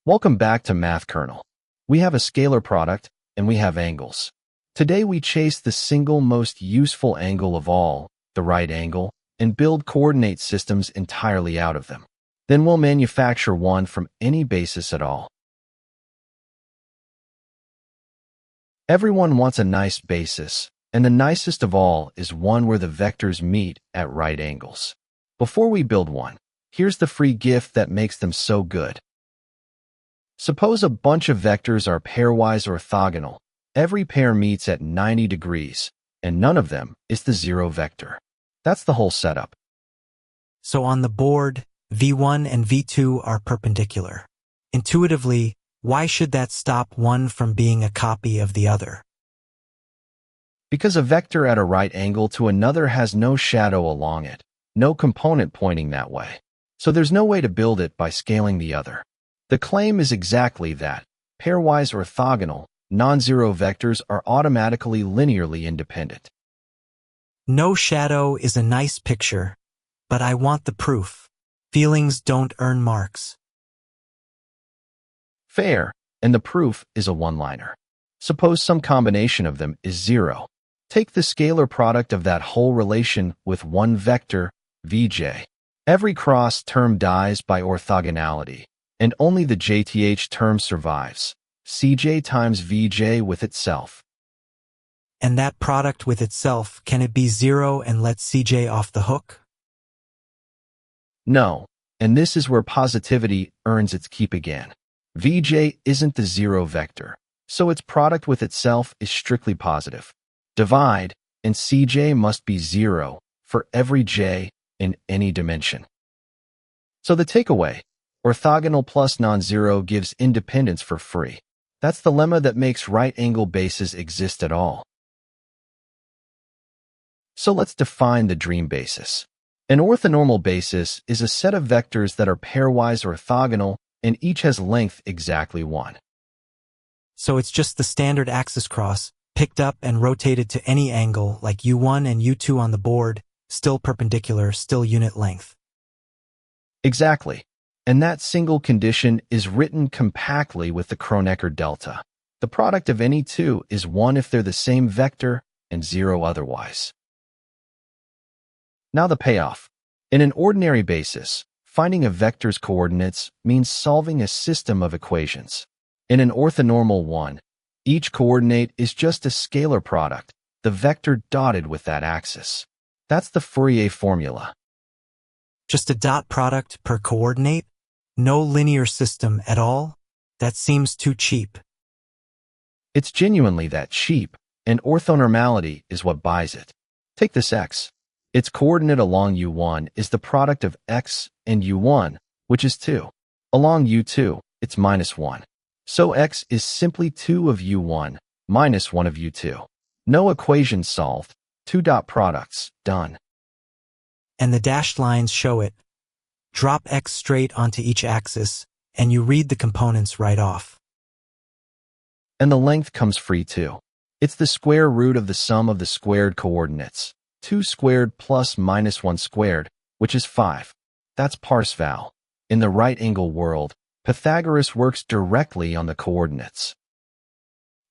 Welcome back to Math Kernel. We have a scalar product and we have angles. Today we chase the single most useful angle of all, the right angle, and build coordinate systems entirely out of them. Then we'll manufacture one from any basis at all. Everyone wants a nice basis, and the nicest of all is one where the vectors meet at right angles. Before we build one, here's the free gift that makes them so good. Suppose a bunch of vectors are pairwise orthogonal. Every pair meets at 90 degrees, and none of them is the zero vector. That's the whole setup. So on the board, V1 and V2 are perpendicular. Intuitively, why should that stop one from being a copy of the other? Because a vector at a right angle to another has no shadow along it, no component pointing that way. So there's no way to build it by scaling the other. The claim is exactly that. Pairwise orthogonal, non-zero vectors are automatically linearly independent. No shadow is a nice picture, but I want the proof. Feelings don't earn marks. Fair, and the proof is a one-liner. Suppose some combination of them is zero. Take the scalar product of that whole relation with one vector, Vj. Every cross term dies by orthogonality, and only the jth term survives, Cj times Vj with itself. And that product with itself, can it be zero and let Cj off the hook? No, and this is where positivity earns its keep again. Vj isn't the zero vector, so its product with itself is strictly positive. Divide, and Cj must be zero for every j in any dimension. So the takeaway, orthogonal plus non-zero gives independence for free. That's the lemma that makes right-angle bases exist at all. So let's define the dream basis. An orthonormal basis is a set of vectors that are pairwise orthogonal and each has length exactly 1. So it's just the standard axis cross, picked up and rotated to any angle like U1 and U2 on the board, still perpendicular, still unit length. Exactly. And that single condition is written compactly with the Kronecker delta. The product of any two is 1 if they're the same vector and 0 otherwise. Now the payoff. In an ordinary basis, finding a vector's coordinates means solving a system of equations. In an orthonormal one, each coordinate is just a scalar product, the vector dotted with that axis. That's the Fourier formula. Just a dot product per coordinate? No linear system at all? That seems too cheap. It's genuinely that cheap, and orthonormality is what buys it. Take this x. Its coordinate along U1 is the product of x and U1, which is 2. Along U2, it's -1. So x is simply 2 of U1 minus 1 of U2. No equation solved. 2 dot products, done. And the dashed lines show it. Drop x straight onto each axis, and you read the components right off. And the length comes free too. It's the square root of the sum of the squared coordinates. 2 squared plus -1 squared, which is 5. That's Parseval. In the right-angle world, Pythagoras works directly on the coordinates.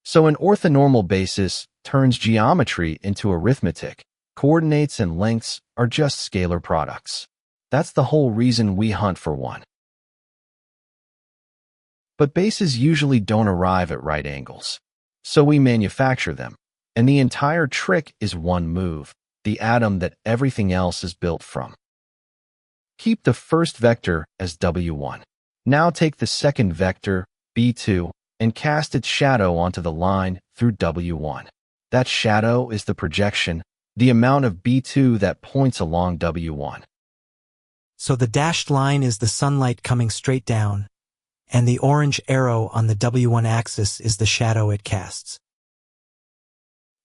So an orthonormal basis turns geometry into arithmetic. Coordinates and lengths are just scalar products. That's the whole reason we hunt for one. But bases usually don't arrive at right angles. So we manufacture them. And the entire trick is one move, the atom that everything else is built from. Keep the first vector as W1. Now take the second vector, B2, and cast its shadow onto the line through W1. That shadow is the projection, the amount of B2 that points along W1. So the dashed line is the sunlight coming straight down, and the orange arrow on the W1 axis is the shadow it casts.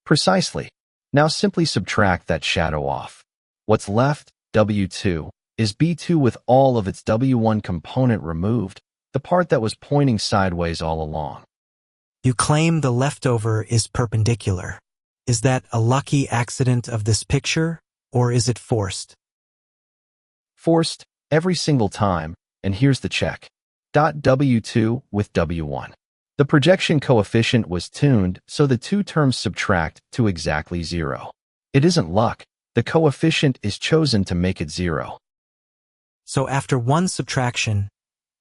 Precisely. Now simply subtract that shadow off. What's left, W2, is B2 with all of its W1 component removed, the part that was pointing sideways all along. You claim the leftover is perpendicular. Is that a lucky accident of this picture, or is it forced? Forced, every single time, and here's the check. dot W2 with W1. The projection coefficient was tuned so the two terms subtract to exactly 0. It isn't luck. The coefficient is chosen to make it 0. So after one subtraction,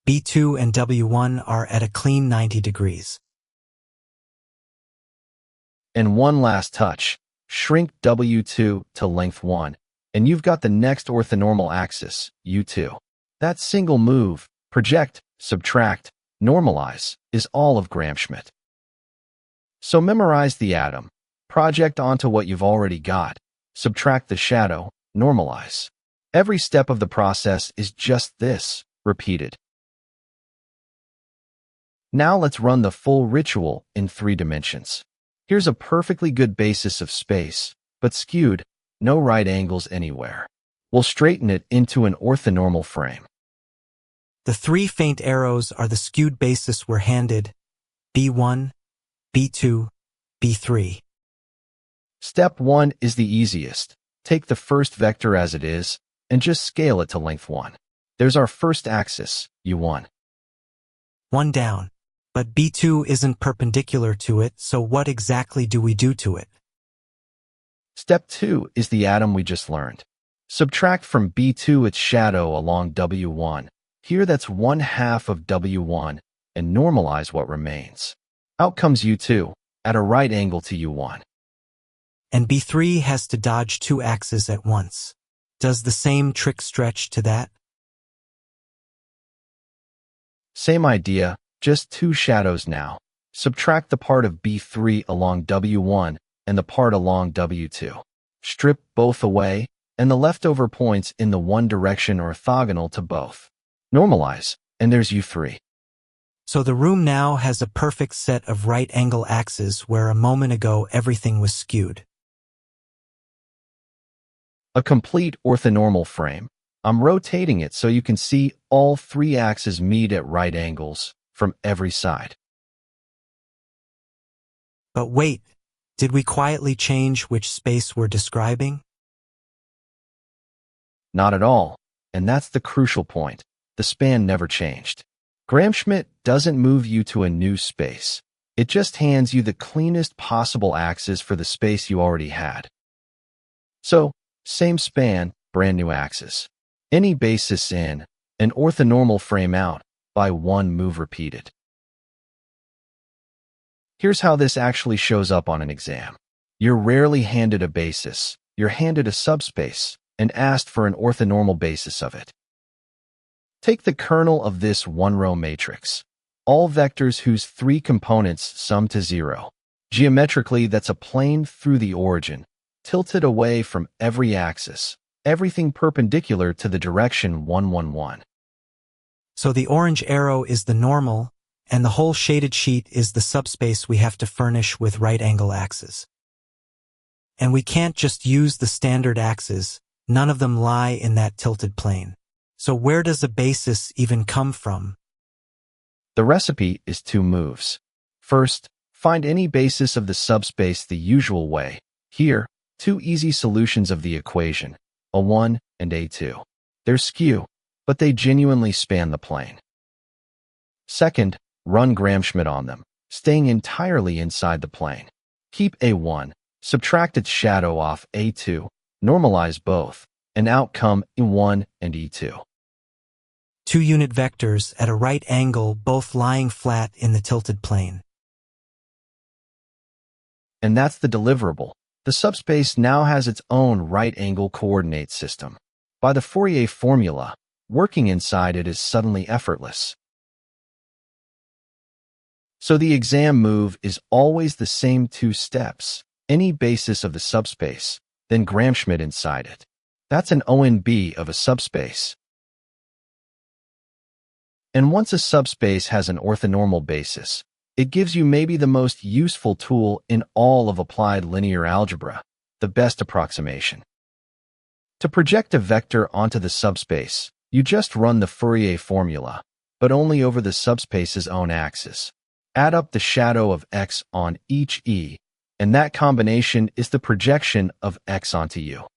B2 and W1 are at a clean 90 degrees. And one last touch. Shrink W2 to length 1, and you've got the next orthonormal axis, U2. That single move, project, subtract, normalize, is all of Gram-Schmidt. So memorize the atom, project onto what you've already got, subtract the shadow, normalize. Every step of the process is just this, repeated. Now let's run the full ritual in 3 dimensions. Here's a perfectly good basis of space, but skewed, no right angles anywhere. We'll straighten it into an orthonormal frame. The 3 faint arrows are the skewed basis we're handed, B1, B2, B3. Step 1 is the easiest. Take the first vector as it is, and just scale it to length 1. There's our first axis, U1. 1 down. But B2 isn't perpendicular to it, so what exactly do we do to it? Step 2 is the atom we just learned. Subtract from B2 its shadow along W1. Here that's 1/2 of W1, and normalize what remains. Out comes U2, at a right angle to U1. And B3 has to dodge 2 axes at once. Does the same trick stretch to that? Same idea, just 2 shadows now. Subtract the part of B3 along W1 and the part along W2. Strip both away, and the leftover points in the one direction orthogonal to both. Normalize, and there's U3. So the room now has a perfect set of right angle axes where a moment ago everything was skewed. A complete orthonormal frame. I'm rotating it so you can see all 3 axes meet at right angles from every side. But wait, did we quietly change which space we're describing? Not at all, and that's the crucial point. The span never changed. Gram-Schmidt doesn't move you to a new space. It just hands you the cleanest possible axis for the space you already had. So, same span, brand new axis. Any basis in, an orthonormal frame out, by 1 move repeated. Here's how this actually shows up on an exam. You're rarely handed a basis, you're handed a subspace, and asked for an orthonormal basis of it. Take the kernel of this 1-row matrix. All vectors whose 3 components sum to 0. Geometrically, that's a plane through the origin, tilted away from every axis, everything perpendicular to the direction 1, 1, 1. So the orange arrow is the normal, and the whole shaded sheet is the subspace we have to furnish with right angle axes. And we can't just use the standard axes, none of them lie in that tilted plane. So where does a basis even come from? The recipe is 2 moves. First, find any basis of the subspace the usual way. Here, 2 easy solutions of the equation, A1 and A2. They're skew, but they genuinely span the plane. Second, run Gram-Schmidt on them, staying entirely inside the plane. Keep A1, subtract its shadow off A2, normalize both, and out come E1 and E2. 2 unit vectors at a right angle, both lying flat in the tilted plane. And that's the deliverable. The subspace now has its own right angle coordinate system. By the Fourier formula, working inside it is suddenly effortless. So the exam move is always the same 2 steps. Any basis of the subspace, then Gram-Schmidt inside it. That's an ONB of a subspace. And once a subspace has an orthonormal basis, it gives you maybe the most useful tool in all of applied linear algebra, the best approximation. To project a vector onto the subspace, you just run the Fourier formula, but only over the subspace's own axis. Add up the shadow of x on each e, and that combination is the projection of x onto u.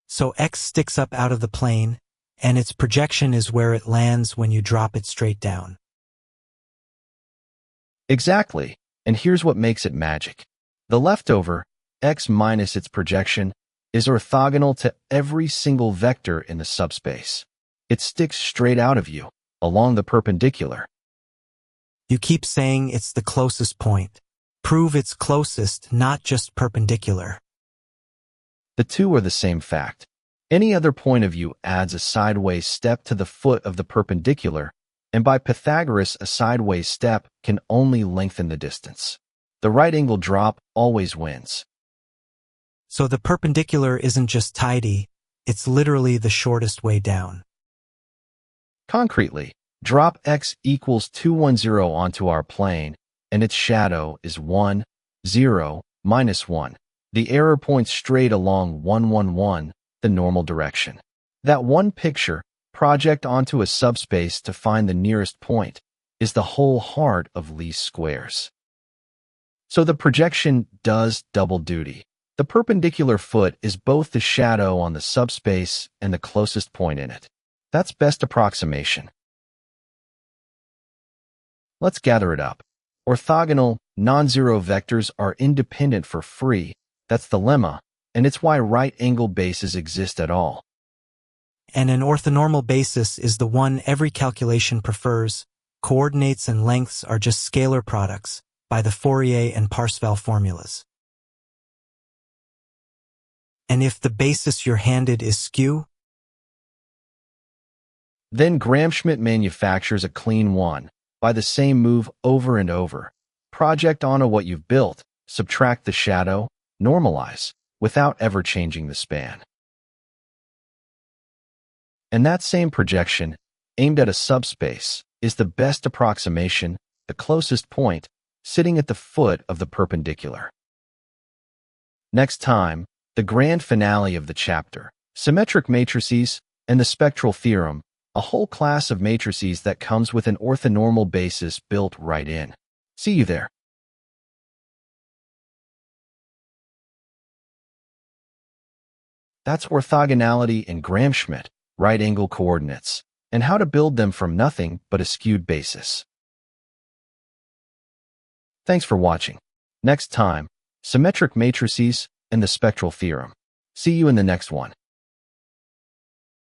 So x sticks up out of the plane, and its projection is where it lands when you drop it straight down. Exactly, and here's what makes it magic. The leftover, x minus its projection, is orthogonal to every single vector in the subspace. It sticks straight out of you, along the perpendicular. You keep saying it's the closest point. Prove it's closest, not just perpendicular. The two are the same fact. Any other point of view adds a sideways step to the foot of the perpendicular, and by Pythagoras, a sideways step can only lengthen the distance. The right angle drop always wins. So the perpendicular isn't just tidy, it's literally the shortest way down. Concretely, drop x equals 210 onto our plane, and its shadow is 1, 0, minus 1. The error points straight along 111, the normal direction. That one picture, project onto a subspace to find the nearest point, is the whole heart of least squares. So the projection does double duty. The perpendicular foot is both the shadow on the subspace and the closest point in it. That's best approximation. Let's gather it up. Orthogonal, non-zero vectors are independent for free. That's the lemma, and it's why right-angle bases exist at all. And an orthonormal basis is the one every calculation prefers. Coordinates and lengths are just scalar products by the Fourier and Parseval formulas. And if the basis you're handed is skew, then Schmidt manufactures a clean one by the same move over and over. Project onto what you've built, subtract the shadow, normalize, without ever changing the span. And that same projection, aimed at a subspace, is the best approximation, the closest point, sitting at the foot of the perpendicular. Next time, the grand finale of the chapter, symmetric matrices and the spectral theorem, a whole class of matrices that comes with an orthonormal basis built right in. See you there. That's orthogonality in Schmidt, right-angle coordinates, and how to build them from nothing but a skewed basis. Thanks for watching. Next time, symmetric matrices and the spectral theorem. See you in the next one.